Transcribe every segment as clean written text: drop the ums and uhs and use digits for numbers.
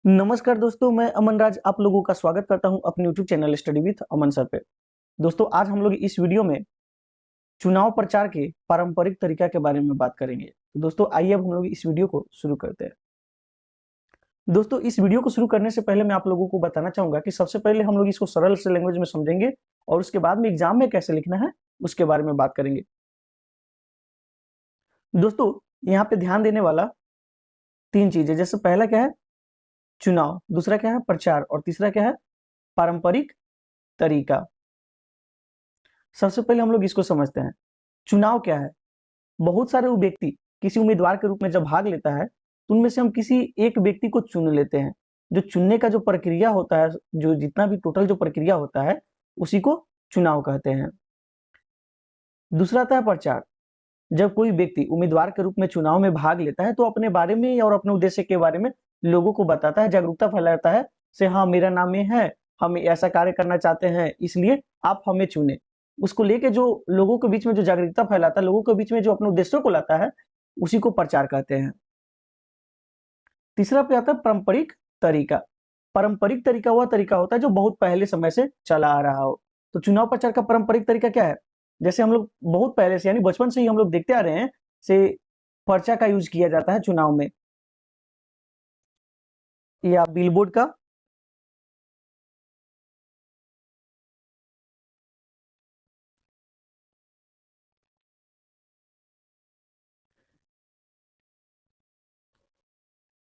नमस्कार दोस्तों, मैं अमन राज आप लोगों का स्वागत करता हूं अपने YouTube channel study with Aman sir पे। दोस्तों, आज हम लोग इस वीडियो में चुनाव प्रचार के पारंपरिक तरीका के बारे में बात करेंगे। तो दोस्तों, आइए अब हम लोग इस वीडियो को शुरू करते हैं। दोस्तों, इस वीडियो को शुरू करने से पहले मैं आप लोगों को बताना चाहूंगा कि सबसे पहले हम लोग इसको सरल से लैंग्वेज में समझेंगे और उसके बाद में एग्जाम में कैसे लिखना है उसके बारे में बात करेंगे। दोस्तों, यहाँ पे ध्यान देने वाला तीन चीजें, जैसे पहला क्या है चुनाव, दूसरा क्या है प्रचार और तीसरा क्या है पारंपरिक तरीका। सबसे पहले हम लोग इसको समझते हैं। चुनाव क्या है? बहुत सारे व्यक्ति किसी उम्मीदवार के रूप में जब भाग लेता है तो उनमें से हम किसी एक व्यक्ति को चुन लेते हैं। जो चुनने का जो प्रक्रिया होता है, जो जितना भी टोटल जो प्रक्रिया होता है, उसी को चुनाव कहते हैं। दूसरा आता है प्रचार। जब कोई व्यक्ति उम्मीदवार के रूप में चुनाव में भाग लेता है तो अपने बारे में और अपने उद्देश्य के बारे में लोगों को बताता है, जागरूकता फैलाता है से हाँ, मेरा नाम ये है, हम ऐसा कार्य करना चाहते हैं, इसलिए आप हमें चुने। उसको लेके जो लोगों के बीच में जो जागरूकता फैलाता है, लोगों के बीच में जो अपने उद्देश्यों को लाता है, उसी को प्रचार कहते हैं। तीसरा पे आता है पारंपरिक तरीका। पारंपरिक तरीका वह तरीका होता है जो बहुत पहले समय से चला आ रहा हो। तो चुनाव प्रचार का पारंपरिक तरीका क्या है? जैसे हम लोग बहुत पहले से यानी बचपन से ही हम लोग देखते आ रहे हैं से पर्चा का यूज किया जाता है चुनाव में, या बिलबोर्ड का,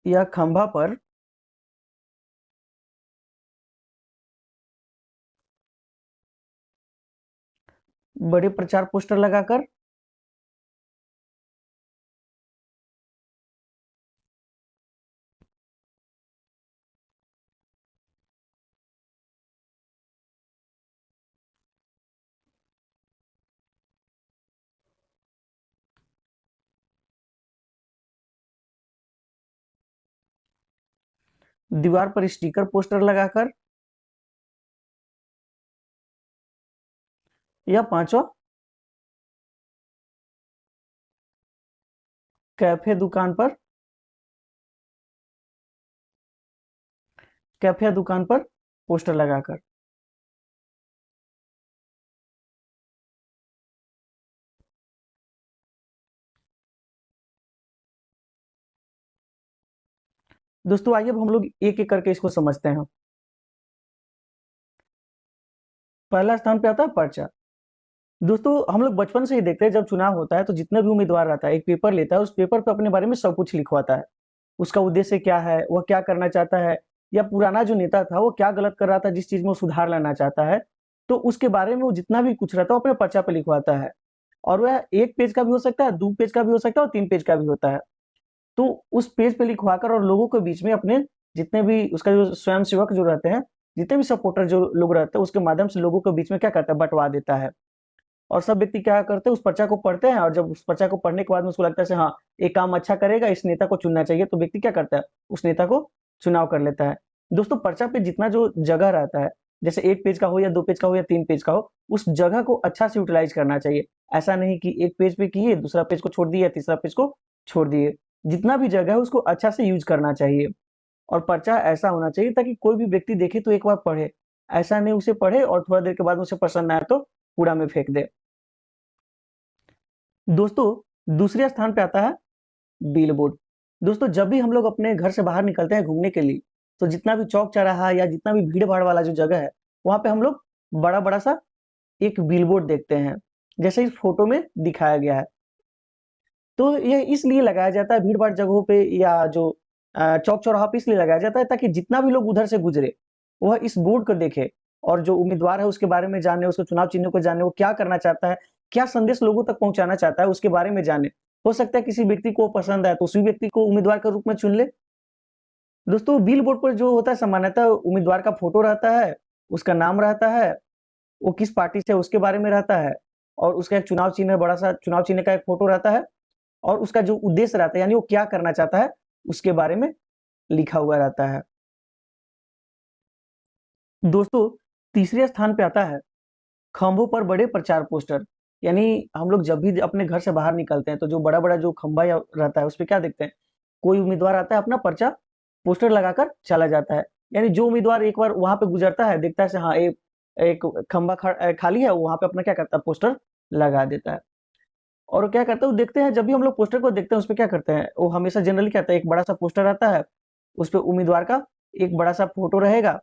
या खंभा पर बड़े प्रचार पोस्टर लगाकर, दीवार पर स्टिकर पोस्टर लगाकर, या पांचवा कैफे दुकान पर, कैफे दुकान पर पोस्टर लगाकर। दोस्तों, आइए अब हम लोग एक एक करके इसको समझते हैं। पहला स्थान पे आता है पर्चा। दोस्तों, हम लोग बचपन से ही देखते हैं जब चुनाव होता है तो जितना भी उम्मीदवार रहता है एक पेपर लेता है, उस पेपर पे अपने बारे में सब कुछ लिखवाता है। उसका उद्देश्य क्या है, वह क्या करना चाहता है, या पुराना जो नेता था वो क्या गलत कर रहा था जिस चीज में वो सुधार लाना चाहता है, तो उसके बारे में वो जितना भी कुछ रहता है वो अपने पर्चा पे लिखवाता है। और वह एक पेज का भी हो सकता है, दो पेज का भी हो सकता है और तीन पेज का भी होता है। तो उस पेज पे लिखवाकर और लोगों के बीच में अपने जितने भी उसका जो स्वयं सेवक जो रहते हैं, जितने भी सपोर्टर जो लोग रहते हैं, उसके माध्यम से लोगों के बीच में क्या करता है बंटवा देता है। और सब व्यक्ति क्या करते हैं उस पर्चा को पढ़ते हैं, और जब उस पर्चा को पढ़ने के बाद में उसको लगता है से हाँ, एक काम अच्छा करेगा, इस नेता को चुनना चाहिए, तो व्यक्ति क्या करता है उस नेता को चुनाव कर लेता है। दोस्तों, पर्चा पे जितना जो जगह रहता है, जैसे एक पेज का हो या दो पेज का हो या तीन पेज का हो, उस जगह को अच्छा से यूटिलाइज करना चाहिए। ऐसा नहीं कि एक पेज पे किए, दूसरा पेज को छोड़ दिए, तीसरा पेज को छोड़ दिए। जितना भी जगह है उसको अच्छा से यूज करना चाहिए। और पर्चा ऐसा होना चाहिए ताकि कोई भी व्यक्ति देखे तो एक बार पढ़े, ऐसा नहीं उसे पढ़े और थोड़ा देर के बाद उसे पसंद ना आए तो कूड़ा में फेंक दे। दोस्तों, दूसरे स्थान पे आता है बिलबोर्ड। दोस्तों, जब भी हम लोग अपने घर से बाहर निकलते हैं घूमने के लिए, तो जितना भी चौक चौराहा या जितना भी भीड़ भाड़ वाला जो जगह है, वहां पे हम लोग बड़ा बड़ा सा एक बिलबोर्ड देखते हैं, जैसे इस फोटो में दिखाया गया है। तो यह इसलिए लगाया जाता है भीड़ भाड़ जगहों पे, या जो चौक चौराहा पे इसलिए लगाया जाता है ताकि जितना भी लोग उधर से गुजरे वह इस बोर्ड को देखे और जो उम्मीदवार है उसके बारे में जाने, उसके चुनाव चिन्ह को जाने, वो क्या करना चाहता है, क्या संदेश लोगों तक पहुंचाना चाहता है, उसके बारे में जाने। हो सकता है किसी व्यक्ति को पसंद आए तो उसी व्यक्ति को उम्मीदवार के रूप में चुन ले। दोस्तों, बिल बोर्ड पर जो होता है सामान्यतः उम्मीदवार का फोटो रहता है, उसका नाम रहता है, वो किस पार्टी से है उसके बारे में रहता है, और उसका एक चुनाव चिन्ह, बड़ा सा चुनाव चिन्ह का एक फोटो रहता है, और उसका जो उद्देश्य रहता है यानी वो क्या करना चाहता है उसके बारे में लिखा हुआ रहता है। दोस्तों, तीसरे स्थान पे आता है खंभों पर बड़े प्रचार पोस्टर। यानी हम लोग जब भी अपने घर से बाहर निकलते हैं तो जो बड़ा बड़ा जो खंभा या रहता है उस पे क्या देखते हैं, कोई उम्मीदवार आता है अपना पर्चा पोस्टर लगाकर चला जाता है। यानी जो उम्मीदवार एक बार वहां पे गुजरता है, देखता है से हाँ एक खंबा खाली है, वहां पे अपना क्या करता है, पोस्टर लगा देता है। और वो क्या करता है, वो देखते हैं, जब भी हम लोग पोस्टर को देखते हैं उस पे क्या करते हैं, वो हमेशा जनरली क्या होता है, एक बड़ा सा पोस्टर आता है, उस पे उम्मीदवार का एक बड़ा सा फोटो रहेगा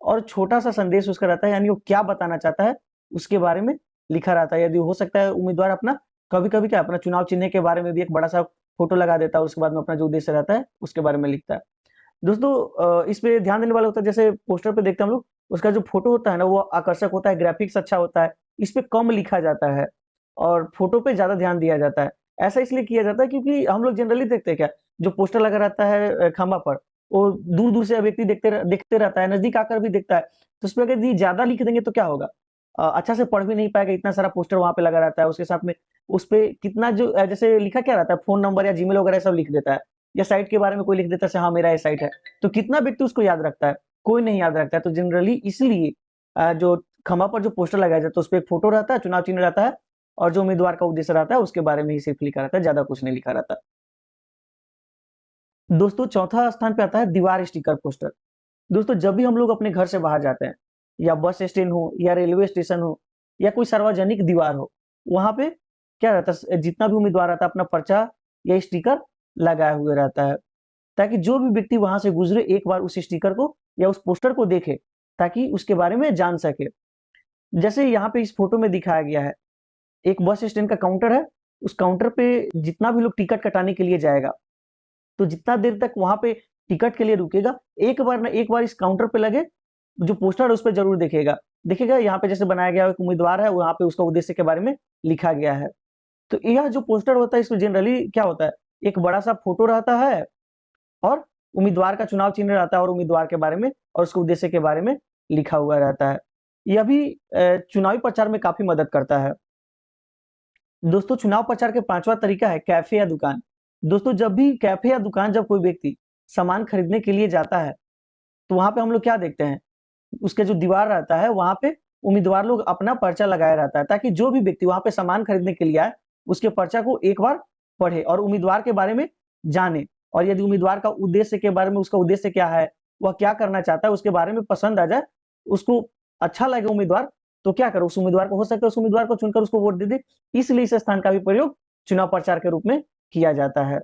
और छोटा सा संदेश उसका रहता है, यानी वो क्या बताना चाहता है उसके बारे में लिखा रहता है। यदि हो सकता है उम्मीदवार अपना कभी कभी क्या अपना चुनाव चिन्ह के बारे में भी एक बड़ा सा फोटो लगा देता है, उसके बाद में अपना जो उद्देश्य रहता है उसके बारे में लिखता है। दोस्तों इस पे ध्यान देने वाला होता है, जैसे पोस्टर पे देखते हैं हम लोग, उसका जो फोटो होता है ना वो आकर्षक होता है, ग्राफिक्स अच्छा होता है, इस पे कम लिखा जाता है और फोटो पे ज्यादा ध्यान दिया जाता है। ऐसा इसलिए किया जाता है क्योंकि हम लोग जनरली देखते हैं क्या, जो पोस्टर लगा रहता है खंबा पर, वो दूर दूर से व्यक्ति देखते रहता है, नजदीक आकर भी देखता है, तो उसमें अगर यदि ज्यादा लिख देंगे तो क्या होगा, अच्छा से पढ़ भी नहीं पाएगा, इतना सारा पोस्टर वहां पे लगा रहता है, उसके साथ में उस पे कितना जो जैसे लिखा क्या रहता है, फोन नंबर या जीमेल वगैरह सब लिख देता है, या साइट के बारे में कोई लिख देता है हाँ मेरा ये साइट है, तो कितना व्यक्ति उसको याद रखता है, कोई नहीं याद रखता है। तो जनरली इसलिए जो खंबा पर जो पोस्टर लगाया जाता है उस पर एक फोटो रहता है, चुनाव चिन्ह रहता है, और जो उम्मीदवार का उद्देश्य रहता है उसके बारे में ही सिर्फ लिखा रहता है, ज्यादा कुछ नहीं लिखा रहता। दोस्तों चौथा स्थान पे आता है दीवार स्टिकर पोस्टर। दोस्तों जब भी हम लोग अपने घर से बाहर जाते हैं, या बस स्टैंड हो या रेलवे स्टेशन हो या कोई सार्वजनिक दीवार हो, वहां पे क्या रहता है, जितना भी उम्मीदवार रहता है अपना पर्चा या स्टिकर लगाए हुए रहता है, ताकि जो भी व्यक्ति वहां से गुजरे एक बार उस स्टिकर को या उस पोस्टर को देखे, ताकि उसके बारे में जान सके। जैसे यहाँ पे इस फोटो में दिखाया गया है, एक बस स्टैंड का काउंटर है, उस काउंटर पे जितना भी लोग टिकट कटाने के लिए जाएगा, तो जितना देर तक वहां पे टिकट के लिए रुकेगा, एक बार ना एक बार इस काउंटर पे लगे जो पोस्टर है उस पर जरूर देखेगा। देखेगा यहाँ पे जैसे बनाया गया एक उम्मीदवार है, वहां पे उसका उद्देश्य के बारे में लिखा गया है। तो यह जो पोस्टर होता है इसमें जनरली क्या होता है, एक बड़ा सा फोटो रहता है और उम्मीदवार का चुनाव चिन्ह रहता है और उम्मीदवार के बारे में और उसके उद्देश्य के बारे में लिखा हुआ रहता है। यह भी चुनावी प्रचार में काफी मदद करता है। दोस्तों चुनाव प्रचार के पांचवा तरीका है कैफे या दुकान। दोस्तों जब भी कैफे या दुकान, जब कोई व्यक्ति सामान खरीदने के लिए जाता है, तो वहां पे हम लोग क्या देखते हैं, उसके जो दीवार रहता है वहां पे उम्मीदवार लोग अपना पर्चा लगाया रहता है, ताकि जो भी व्यक्ति वहां पे सामान खरीदने के लिए आए उसके पर्चा को एक बार पढ़े और उम्मीदवार के बारे में जाने, और यदि उम्मीदवार का उद्देश्य के बारे में, उसका उद्देश्य क्या है, वह क्या करना चाहता है, उसके बारे में पसंद आ जाए, उसको अच्छा लगे उम्मीदवार, तो क्या करो, उस उम्मीदवार को, हो सकता है उस उम्मीदवार को चुनकर उसको वोट दे दे। इसलिए इस स्थान का भी प्रयोग चुनाव प्रचार के रूप में किया जाता है।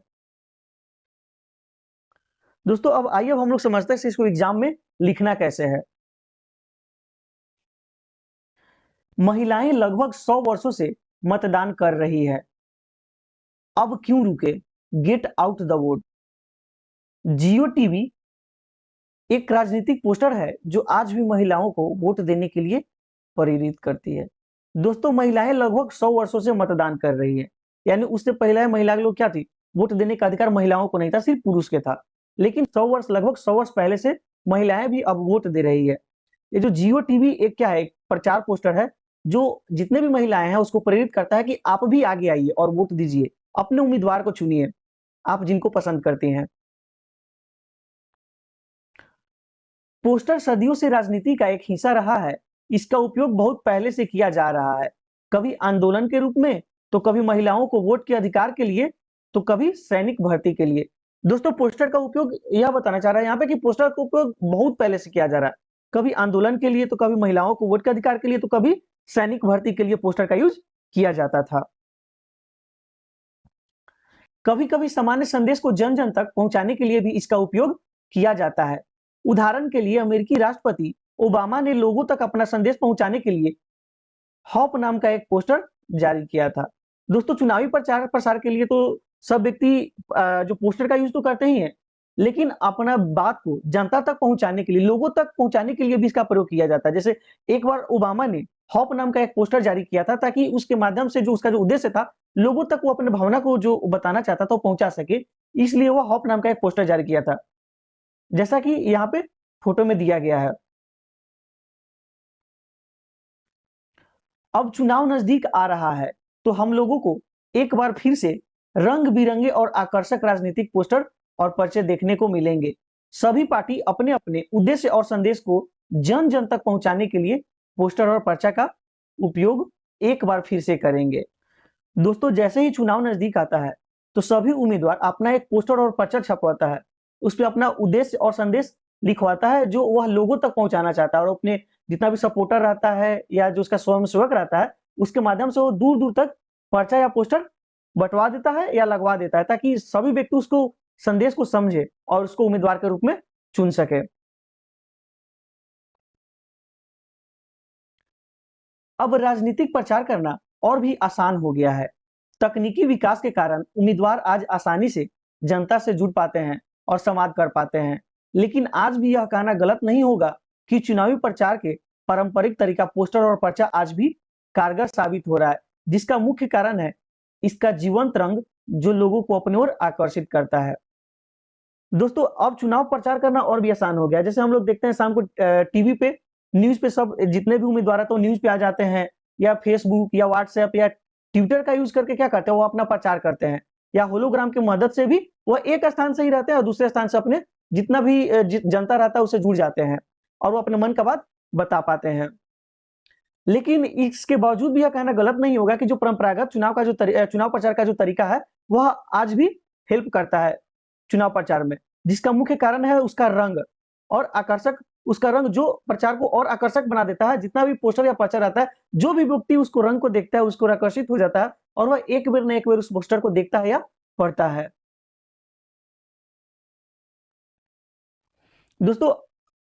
दोस्तों अब आइए, अब हम लोग समझते हैं इसको एग्जाम में लिखना कैसे है। महिलाएं लगभग 100 वर्षों से मतदान कर रही है, अब क्यों रुके, get out the vote. Jio TV एक राजनीतिक पोस्टर है जो आज भी महिलाओं को वोट देने के लिए प्रेरित करती है। दोस्तों महिलाएं लगभग 100 वर्षों से मतदान कर रही है, यानी उससे पहले महिला लोग क्या थी, वोट देने का अधिकार महिलाओं को नहीं था, सिर्फ पुरुष के था। लेकिन 100 वर्ष, लगभग 100 वर्ष पहले से महिलाएं भी अब वोट दे रही है। ये जो जियो टीवी एक क्या है, एक प्रचार पोस्टर है जो जितने भी महिलाएं हैं उसको प्रेरित करता है कि आप भी आगे आइए और वोट दीजिए, अपने उम्मीदवार को चुनिए, आप जिनको पसंद करते हैं। पोस्टर सदियों से राजनीति का एक हिस्सा रहा है, इसका उपयोग बहुत पहले से किया जा रहा है, कभी आंदोलन के रूप में, तो कभी महिलाओं को वोट के अधिकार के लिए, तो कभी सैनिक भर्ती के लिए। दोस्तों पोस्टर का उपयोग यह बताना चाह रहा है यहाँ पे कि पोस्टर का उपयोग बहुत पहले से किया जा रहा है, कभी आंदोलन के लिए, तो कभी महिलाओं को वोट के अधिकार के लिए, तो कभी सैनिक भर्ती के लिए पोस्टर का यूज किया जाता था। कभी कभी सामान्य संदेश को जन जन तक पहुंचाने के लिए भी इसका उपयोग किया जाता है। उदाहरण के लिए अमेरिकी राष्ट्रपति ओबामा ने लोगों तक अपना संदेश पहुंचाने के लिए हॉप नाम का एक पोस्टर जारी किया था। दोस्तों चुनावी प्रचार प्रसार के लिए तो सब व्यक्ति जो पोस्टर का यूज तो करते ही हैं, लेकिन अपना बात को जनता तक पहुंचाने के लिए, लोगों तक पहुंचाने के लिए भी इसका प्रयोग किया जाता है। जैसे एक बार ओबामा ने हॉप नाम का एक पोस्टर जारी किया था, ताकि उसके माध्यम से जो उसका जो उद्देश्य था, लोगों तक वो अपने भावना को जो बताना चाहता था वो पहुंचा सके, इसलिए वो हॉप नाम का एक पोस्टर जारी किया था, जैसा कि यहाँ पे फोटो में दिया गया है। अब चुनाव नजदीक आ रहा है, तो हम लोगों को एक बार फिर से रंग बिरंगे और आकर्षक राजनीतिक पोस्टर और पर्चे देखने को मिलेंगे। सभी पार्टी अपने अपने उद्देश्य और संदेश को जन जन तक पहुंचाने के लिए पोस्टर और पर्चा का उपयोग एक बार फिर से करेंगे। दोस्तों जैसे ही चुनाव नजदीक आता है, तो सभी उम्मीदवार अपना एक पोस्टर और पर्चा छपवाता है, उस पे अपना उद्देश्य और संदेश लिखवाता है जो वह लोगों तक पहुंचाना चाहता है, और अपने जितना भी सपोर्टर रहता है या जो उसका स्वयंसेवक रहता है उसके माध्यम से वो दूर दूर तक पर्चा या पोस्टर बंटवा देता है या लगवा देता है, ताकि सभी व्यक्ति उसको संदेश को समझे और उसको उम्मीदवार के रूप में चुन सके। अब राजनीतिक प्रचार करना और भी आसान हो गया है। तकनीकी विकास के कारण उम्मीदवार आज आसानी से जनता से जुड़ पाते हैं और संवाद कर पाते हैं। लेकिन आज भी यह कहना गलत नहीं होगा कि चुनावी प्रचार के पारंपरिक तरीका पोस्टर और पर्चा आज भी कारगर साबित हो रहा है, जिसका मुख्य कारण है इसका जीवंत रंग जो लोगों को अपनी ओर आकर्षित करता है। दोस्तों, अब चुनाव प्रचार करना और भी आसान हो गया है। जैसे हम लोग देखते हैं शाम को टीवी पे, न्यूज पे, सब जितने भी उम्मीदवार है तो न्यूज पे आ जाते हैं, या फेसबुक या व्हाट्सएप या ट्विटर का यूज करके क्या करते हैं, वो अपना प्रचार करते हैं, या होलोग्राम की मदद से भी वह एक स्थान से ही रहते हैं और दूसरे स्थान से अपने जितना भी जनता रहता है उससे जुड़ जाते हैं और वो अपने मन का बात बता पाते हैं। लेकिन इसके बावजूद भी यह कहना गलत नहीं होगा कि जो परंपरागत चुनाव प्रचार का जो तरीका है वह आज भी हेल्प करता है चुनाव प्रचार में, जिसका मुख्य कारण है उसका रंग और आकर्षक, उसका रंग जो प्रचार को और आकर्षक बना देता है। जितना भी पोस्टर या पर्चा रहता है, जो भी व्यक्ति उसको रंग को देखता है उसको आकर्षित हो जाता है और वह एक बार न एक बार उस पोस्टर को देखता है या पढ़ता है। दोस्तों,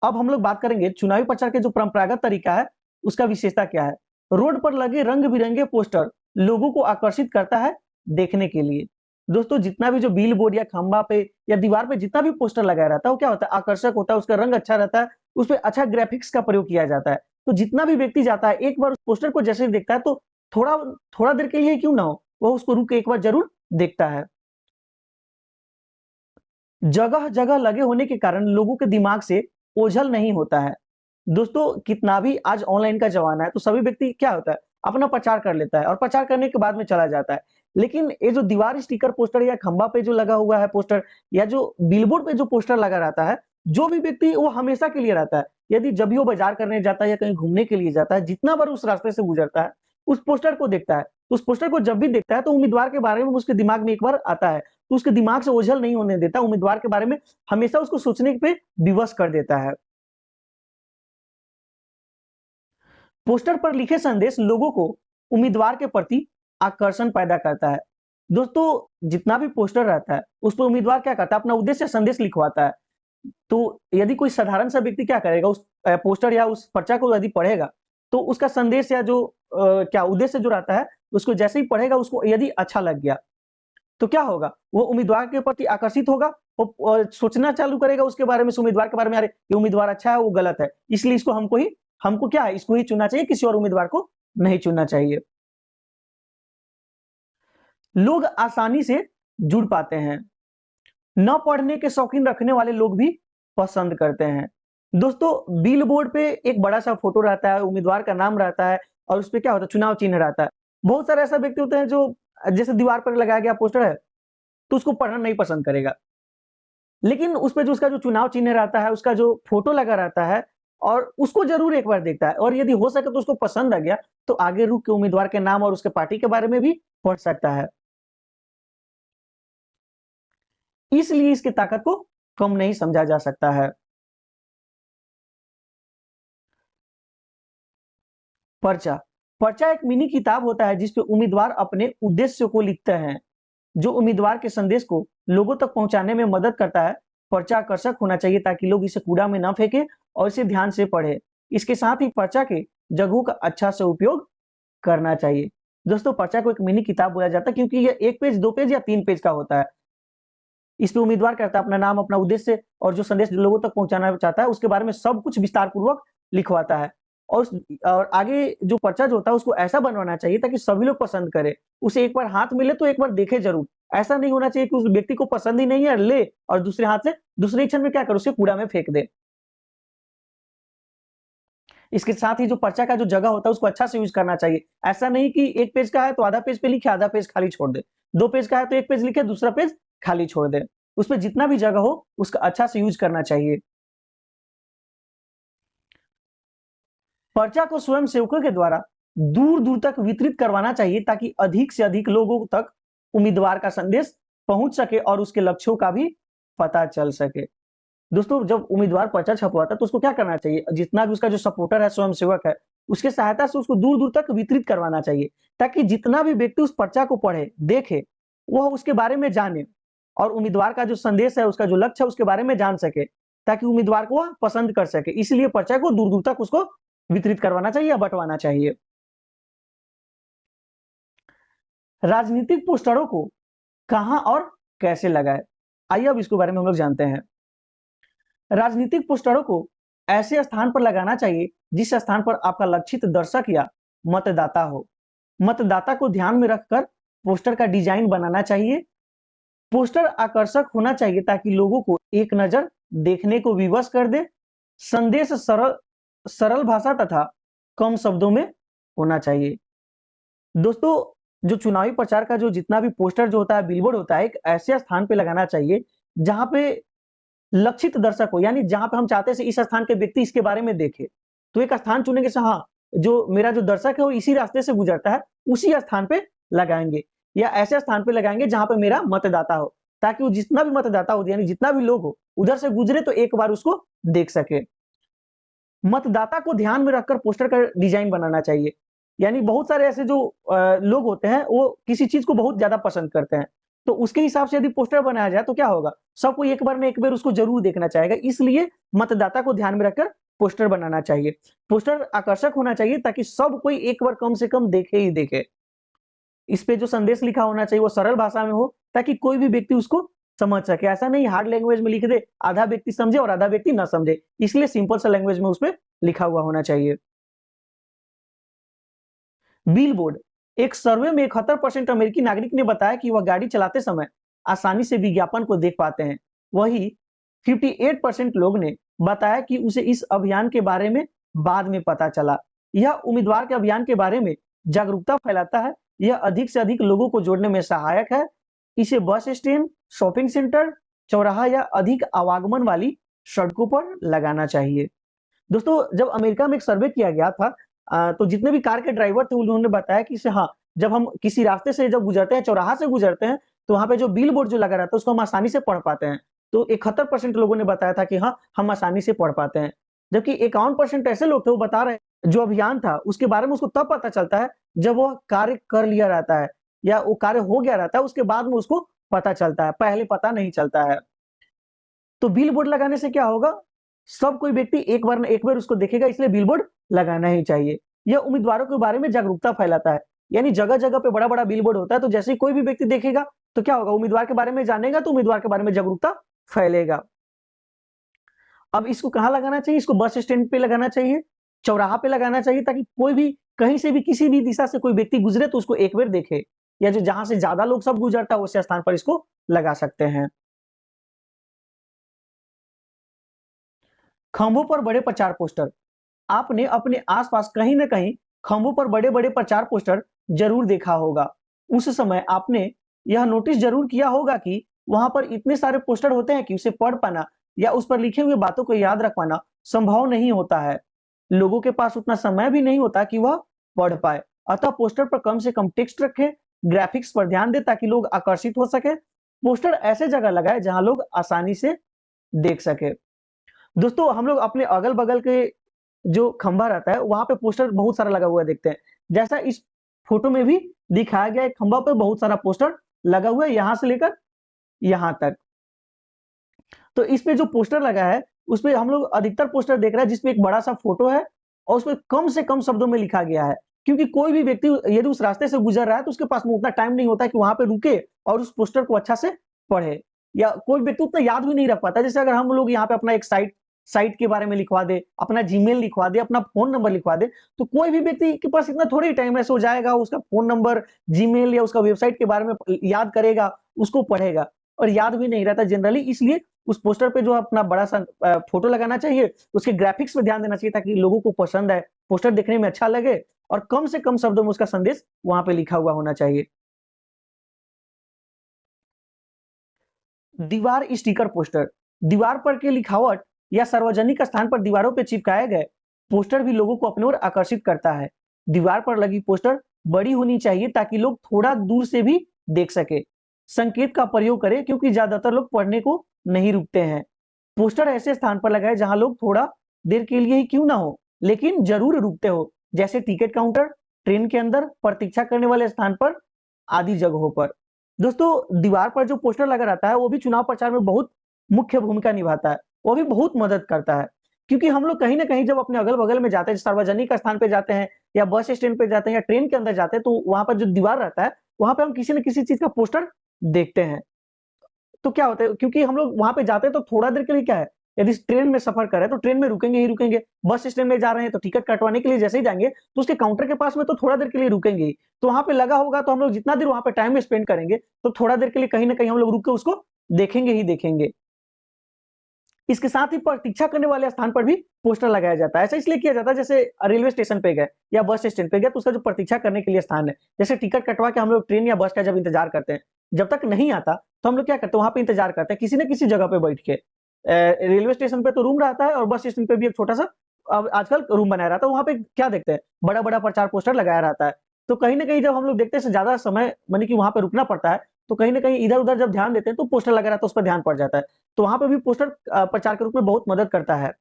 अब हम लोग बात करेंगे चुनावी प्रचार के जो परंपरागत तरीका है उसका विशेषता क्या है। रोड पर लगे रंग बिरंगे पोस्टर लोगों को आकर्षित करता है देखने के लिए। दोस्तों, जितना भी जो बिल बोर्ड या खंबा पे या दीवार पे जितना भी पोस्टर लगाया रहता है वो क्या होता है, आकर्षक होता है, उसका रंग अच्छा रहता है, उस पर अच्छा ग्राफिक्स का प्रयोग किया जाता है। तो जितना भी व्यक्ति जाता है एक बार उस पोस्टर को जैसे ही देखता है तो थोड़ा थोड़ा देर के लिए क्यों ना हो वह उसको रुक के एक बार जरूर देखता है। जगह जगह लगे होने के कारण लोगों के दिमाग से ओझल नहीं होता है। दोस्तों, कितना भी आज ऑनलाइन का जमाना है तो सभी व्यक्ति क्या होता है, अपना प्रचार कर लेता है और प्रचार करने के बाद में चला जाता है। लेकिन ये जो दीवार स्टिकर पोस्टर या खंबा पे जो लगा हुआ है पोस्टर या जो बिलबोर्ड पे जो पोस्टर लगा रहता है, जो भी व्यक्ति वो हमेशा के लिए रहता है। यदि जब भी वो बाजार करने जाता है या कहीं घूमने के लिए जाता है, जितना बार उस रास्ते से गुजरता है उस पोस्टर को देखता है, तो उस पोस्टर को जब भी देखता है तो उम्मीदवार के बारे में उसके दिमाग में एक बार आता है, तो उसके दिमाग से ओझल नहीं होने देता, उम्मीदवार के बारे में हमेशा उसको सोचने पे विवश कर देता है। पोस्टर पर लिखे संदेश लोगों को उम्मीदवार के प्रति आकर्षण पैदा करता है। दोस्तों, जितना भी पोस्टर रहता है उस पर उम्मीदवार क्या करता है, अपना उद्देश्य संदेश लिखवाता है। तो यदि कोई साधारण सा व्यक्ति क्या करेगा, उस पोस्टर या उस पर्चा को यदि पढ़ेगा तो उसका संदेश या जो क्या उद्देश्य जो रहता है उसको जैसे ही पढ़ेगा, उसको यदि अच्छा लग गया तो क्या होगा, वो उम्मीदवार के प्रति आकर्षित होगा, वो सोचना चालू करेगा उसके बारे में, उस उम्मीदवार के बारे में, अरे ये उम्मीदवार अच्छा है, वो गलत है, इसलिए इसको हमको क्या है, इसको ही चुनना चाहिए, किसी और उम्मीदवार को नहीं चुनना चाहिए। लोग आसानी से जुड़ पाते हैं। न पढ़ने के शौकीन रखने वाले लोग भी पसंद करते हैं। दोस्तों, बिल बोर्ड पे एक बड़ा सा फोटो रहता है, उम्मीदवार का नाम रहता है और उस पे क्या होता है, चुनाव चिन्ह रहता है। बहुत सारे ऐसा व्यक्ति होते हैं जो जैसे दीवार पर लगाया गया पोस्टर है तो उसको पढ़ना नहीं पसंद करेगा, लेकिन उस पे जो उसका जो चुनाव चिन्ह रहता है, उसका जो फोटो लगा रहता है और उसको जरूर एक बार देखता है, और यदि हो सके तो उसको पसंद आ गया तो आगे रुक के उम्मीदवार के नाम और उसके पार्टी के बारे में भी पढ़ सकता है। इसलिए इसकी ताकत को कम नहीं समझा जा सकता है। पर्चा पर्चा एक मिनी किताब होता है जिसपे उम्मीदवार अपने उद्देश्य को लिखते हैं, जो उम्मीदवार के संदेश को लोगों तक पहुंचाने में मदद करता है। पर्चा आकर्षक होना चाहिए ताकि लोग इसे कूड़ा में ना फेंके और इसे ध्यान से पढ़े। इसके साथ ही पर्चा के जगहों का अच्छा से उपयोग करना चाहिए। दोस्तों, पर्चा को एक मिनी किताब बोला जाता है क्योंकि यह 1 पेज, 2 पेज या 3 पेज का होता है। इस पे उम्मीदवार करता है अपना नाम, अपना उद्देश्य और जो संदेश जो लोगों तक पहुंचाना चाहता है उसके बारे में सब कुछ विस्तार पूर्वक लिखवाता है। और आगे जो पर्चा जो होता है उसको ऐसा बनवाना चाहिए ताकि सभी लोग पसंद करें। उसे एक बार हाथ मिले तो एक बार देखे जरूर। ऐसा नहीं होना चाहिए कि उस व्यक्ति को पसंद ही नहीं है, ले और दूसरे हाथ से दूसरे क्षण में क्या करे, उसे कूड़ा में फेंक दे। इसके साथ ही जो पर्चा का जो जगह होता है उसको अच्छा से यूज करना चाहिए। ऐसा नहीं कि 1 पेज का है तो आधा पेज पे लिखे, आधा पेज खाली छोड़ दे। 2 पेज का है तो 1 पेज लिखे, दूसरा पेज खाली छोड़ दे। उसमें जितना भी जगह हो उसका अच्छा से यूज करना चाहिए। पर्चा को स्वयं सेवकों के द्वारा दूर दूर तक वितरित करवाना चाहिए ताकि अधिक से अधिक लोगों तक उम्मीदवार का संदेश पहुंच सके और उसके लक्ष्यों का भी पता चल सके। दोस्तों जब उम्मीदवार पर्चा छपवाता है तो उसको क्या करना चाहिए, जितना भी उसका जो सपोर्टर है, स्वयंसेवक है, उसके सहायता से उसको दूर-दूर तक वितरित करवाना चाहिए, ताकि जितना भी व्यक्ति उस पर्चा को पढ़े, देखे, वह उसके बारे में जाने और उम्मीदवार का जो संदेश है, उसका जो लक्ष्य है, उसके बारे में जान सके, ताकि उम्मीदवार को वह पसंद कर सके। इसलिए पर्चा को दूर-दूर तक उसको वितरित करवाना चाहिए या बँटवाना चाहिए। राजनीतिक पोस्टरों को कहाँ और कैसे लगाएँ? आइए अब इसके बारे में हम लोग जानते हैं। राजनीतिक पोस्टरों को ऐसे स्थान पर लगाना चाहिए जिस स्थान पर आपका लक्षित दर्शक या मतदाता हो। मतदाता को ध्यान में रखकर पोस्टर का डिजाइन बनाना चाहिए। पोस्टर आकर्षक होना चाहिए ताकि लोगों को एक नजर देखने को विवश कर दे। संदेश सरल सरल भाषा तथा कम शब्दों में होना चाहिए। दोस्तों जो चुनावी प्रचार का जो जितना भी पोस्टर जो होता है, बिलबोर्ड होता है, एक ऐसे स्थान पे लगाना चाहिए जहां पे लक्षित दर्शक हो, यानी जहां पे हम चाहते हैं इस स्थान के व्यक्ति इसके बारे में देखे। तो एक स्थान चुनेंगे से हाँ, जो मेरा जो दर्शक है वो इसी रास्ते से गुजरता है, उसी स्थान पे लगाएंगे या ऐसे स्थान पे लगाएंगे जहां पे मेरा मतदाता हो, ताकि वो जितना भी मतदाता हो, यानी जितना भी लोग हो उधर से गुजरे तो एक बार उसको देख सके। मतदाता को ध्यान में रखकर पोस्टर का डिजाइन बनाना चाहिए। यानी बहुत सारे ऐसे जो लोग होते हैं वो किसी चीज को बहुत ज्यादा पसंद करते हैं, तो उसके हिसाब से यदि पोस्टर बनाया जाए तो क्या होगा, सबको एक बार में एक बार उसको जरूर देखना चाहेगा। इसलिए मतदाता को ध्यान में रखकर पोस्टर बनाना चाहिए। पोस्टर आकर्षक होना चाहिए ताकि सब कोई एक बार कम से कम देखे ही देखे। इस पे जो संदेश लिखा होना चाहिए वो सरल भाषा में हो ताकि कोई भी व्यक्ति उसको समझ सके। ऐसा नहीं हार्ड लैंग्वेज में लिख दे, आधा व्यक्ति समझे और आधा व्यक्ति ना समझे, इसलिए सिंपल सा लैंग्वेज में उसपे लिखा हुआ होना चाहिए। बिलबोर्ड, एक सर्वे में 71% अमेरिकी नागरिक ने बताया कि वह गाड़ी चलाते समय आसानी से विज्ञापन को देख पाते हैं। वहीं 58% लोग ने बताया कि उसे इस अभियान के बारे में बाद में पता चला। यह उम्मीदवार के अभियान के बारे में जागरूकता फैलाता है। यह अधिक से अधिक लोगों को जोड़ने में सहायक है। इसे बस स्टैंड, शॉपिंग सेंटर, चौराहा या अधिक आवागमन वाली सड़कों पर लगाना चाहिए। दोस्तों जब अमेरिका में एक सर्वे किया गया था, तो जितने भी कार के ड्राइवर थे उन्होंने बताया कि हाँ, जब हम किसी रास्ते से जब गुजरते हैं, चौराहा से गुजरते हैं, तो वहाँ पे जो बिल बोर्ड जो लगा रहता है उसको हम आसानी से पढ़ पाते हैं। तो 71% लोगों ने बताया था कि हाँ, हम आसानी से पढ़ पाते हैं। जबकि 51% ऐसे लोग थे वो बता रहे हैं जो अभियान था उसके बारे में उसको तब पता चलता है जब वो कार्य कर लिया रहता है या वो कार्य हो गया रहता है, उसके बाद में उसको पता चलता है, पहले पता नहीं चलता है। तो बिल बोर्ड लगाने से क्या होगा, सब कोई व्यक्ति एक बार न एक बार उसको देखेगा, इसलिए बिल बोर्ड लगाना ही चाहिए। यह उम्मीदवारों के बारे में जागरूकता फैलाता है। यानी जगह-जगह पे बड़ा-बड़ा बिल बोर्ड होता है, तो जैसे ही कोई भी व्यक्ति देखेगा तो क्या होगा, उम्मीदवार के बारे में जानेगा तो उम्मीदवार के बारे में जागरूकता फैलेगा। अब इसको कहाँ लगाना चाहिए, इसको बस स्टैंड पे लगाना चाहिए, चौराहा पे लगाना चाहिए, ताकि कोई भी कहीं से भी किसी भी दिशा से कोई व्यक्ति गुजरे तो उसको एक बार देखे, या जो जहां से ज्यादा लोग सब गुजरता है उस स्थान पर इसको लगा सकते हैं। खंभों पर बड़े प्रचार पोस्टर, आपने अपने आसपास कहीं न कहीं खंभों पर बड़े-बड़े प्रचार पोस्टर जरूर देखा होगा। उस समय आपने यह नोटिस जरूर किया होगा कि वहां पर इतने सारे पोस्टर होते हैं कि उसे पढ़ पाना या उस पर लिखे हुए बातों को याद रख पाना संभव नहीं होता है। लोगों के पास उतना समय भी नहीं होता कि वह पढ़ पाए। अतः पोस्टर पर कम से कम टेक्स्ट रखें, ग्राफिक्स पर ध्यान दें ताकि लोग आकर्षित हो सके। पोस्टर ऐसे जगह लगाए जहां लोग आसानी से देख सके। दोस्तों हम लोग अपने अगल-बगल के जो खंभा रहता है वहां पे पोस्टर बहुत सारा लगा हुआ देखते हैं। जैसा इस फोटो में भी दिखाया गया है, खंभा पे बहुत सारा पोस्टर लगा हुआ है यहाँ से लेकर यहाँ तक। तो इस पे जो पोस्टर लगा है उसपे हम लोग अधिकतर पोस्टर देख रहे हैं जिसपे एक बड़ा सा फोटो है और उसपे कम से कम शब्दों में लिखा गया है, क्योंकि कोई भी व्यक्ति यदि उस रास्ते से गुजर रहा है तो उसके पास में उतना टाइम नहीं होता है कि वहां पे रुके और उस पोस्टर को अच्छा से पढ़े, या कोई व्यक्ति उतना याद भी नहीं रख पाता। जैसे अगर हम लोग यहाँ पे अपना एक साइट साइट के बारे में लिखवा दे, अपना जीमेल लिखवा दे, अपना फोन नंबर लिखवा दे, तो कोई भी व्यक्ति के पास इतना थोड़ी टाइम है, सो जाएगा उसका फोन नंबर, जीमेल या उसका वेबसाइट के बारे में याद करेगा, उसको पढ़ेगा और याद भी नहीं रहता जनरली। इसलिए उस पोस्टर पे जो अपना बड़ा सा फोटो लगाना चाहिए, उसके ग्राफिक्स पे ध्यान देना चाहिए ताकि लोगों को पसंद आए, पोस्टर देखने में अच्छा लगे और कम से कम शब्दों में उसका संदेश वहां पे लिखा हुआ होना चाहिए। दीवार स्टिकर पोस्टर, दीवार पर के लिखावट या सार्वजनिक स्थान पर दीवारों पर चिपकाए गए पोस्टर भी लोगों को अपनी ओर आकर्षित करता है। दीवार पर लगी पोस्टर बड़ी होनी चाहिए ताकि लोग थोड़ा दूर से भी देख सके। संकेत का प्रयोग करें, क्योंकि ज्यादातर लोग पढ़ने को नहीं रुकते हैं। पोस्टर ऐसे स्थान पर लगाए जहां लोग थोड़ा देर के लिए ही क्यों ना हो लेकिन जरूर रुकते हो, जैसे टिकट काउंटर, ट्रेन के अंदर, प्रतीक्षा करने वाले स्थान पर आदि जगहों पर। दोस्तों, दीवार पर जो पोस्टर लगा रहता है वो भी चुनाव प्रचार में बहुत मुख्य भूमिका निभाता है, वो भी बहुत मदद करता है। क्योंकि हम लोग कहीं ना कहीं जब अपने अगल बगल में जाते हैं, सार्वजनिक स्थान पे जाते हैं या बस स्टैंड पे जाते हैं या ट्रेन के अंदर जाते हैं, तो वहां पर जो दीवार रहता है वहां पे हम किसी न किसी चीज का पोस्टर देखते हैं। तो क्या होता है, क्योंकि हम लोग वहां पे जाते हैं तो थोड़ा देर के लिए क्या है, यदि ट्रेन में सफर करें तो ट्रेन में रुकेंगे ही रुकेंगे, बस स्टैंड में जा रहे हैं तो टिकट कटवाने के लिए जैसे ही जाएंगे तो उसके काउंटर के पास में तो थोड़ा देर के लिए रुकेंगे ही। तो वहां पे लगा होगा तो हम लोग जितना देर वहां पे टाइम स्पेंड करेंगे तो थोड़ा देर के लिए कहीं ना कहीं हम लोग रुक के उसको देखेंगे ही देखेंगे। इसके साथ ही प्रतीक्षा करने वाले स्थान पर भी पोस्टर लगाया जाता है। ऐसा इसलिए किया जाता है, जैसे रेलवे स्टेशन पे गए या बस स्टैंड पे गए तो उसका जो प्रतीक्षा करने के लिए स्थान है, जैसे टिकट कटवा के हम लोग ट्रेन या बस का जब इंतजार करते हैं, जब तक नहीं आता तो हम लोग क्या करते हैं, वहां पे इंतजार करते हैं किसी न किसी जगह पे बैठ के। रेलवे स्टेशन पे तो रूम रहता है और बस स्टैंड पे भी एक छोटा सा अब आजकल रूम बनाया रहता है, वहां पे क्या देखते हैं, बड़ा बड़ा प्रचार पोस्टर लगाया रहता है। तो कहीं ना कहीं जब हम लोग देखते हैं ज्यादा समय मानी कि वहां पे रुकना पड़ता है, तो कहीं ना कहीं इधर उधर जब ध्यान देते हैं तो पोस्टर लगा रहता है, उस पर ध्यान पड़ जाता है। तो वहां पे भी पोस्टर प्रचार के रूप में बहुत मदद करता है।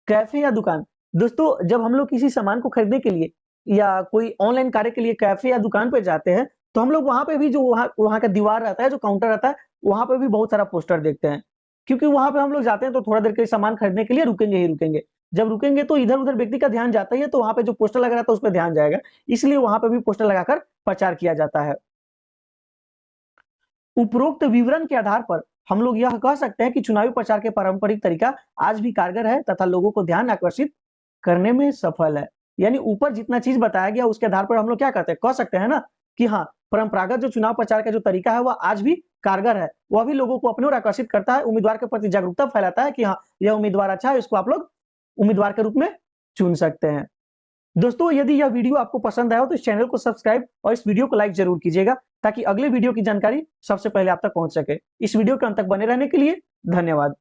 कैफे या दुकान, दोस्तों जब हम लोग किसी सामान को खरीदने के लिए या कोई ऑनलाइन कार्य के लिए कैफे या दुकान पे जाते हैं, तो हम लोग वहां पे भी जो वहां वहां का दीवार रहता है, जो काउंटर रहता है, वहां पे भी बहुत सारा पोस्टर देखते हैं। क्योंकि वहां पे हम लोग जाते हैं तो थोड़ा देर के लिए सामान खरीदने के लिए रुकेंगे ही रुकेंगे। जब रुकेंगे तो इधर उधर व्यक्ति का ध्यान जाता ही है, तो वहां पे जो पोस्टर लगा रहता है उस पर ध्यान जाएगा, इसलिए वहां पे भी पोस्टर लगाकर प्रचार किया जाता है। उपरोक्त विवरण के आधार पर हम लोग यह कह सकते हैं कि चुनावी प्रचार के पारंपरिक तरीका आज भी कारगर है तथा लोगों को ध्यान आकर्षित करने में सफल है। यानी ऊपर जितना चीज बताया गया उसके आधार पर हम लोग क्या कहते हैं, कह सकते हैं ना कि हाँ, परंपरागत जो चुनाव प्रचार का जो तरीका है वह आज भी कारगर है, वह भी लोगों को अपनी ओर आकर्षित करता है, उम्मीदवार के प्रति जागरूकता फैलाता है कि हाँ, यह उम्मीदवार अच्छा है, इसको आप लोग उम्मीदवार के रूप में चुन सकते हैं। दोस्तों, यदि यह वीडियो आपको पसंद आया हो तो इस चैनल को सब्सक्राइब और इस वीडियो को लाइक जरूर कीजिएगा, ताकि अगले वीडियो की जानकारी सबसे पहले आप तक पहुंच सके। इस वीडियो के अंत तक बने रहने के लिए धन्यवाद।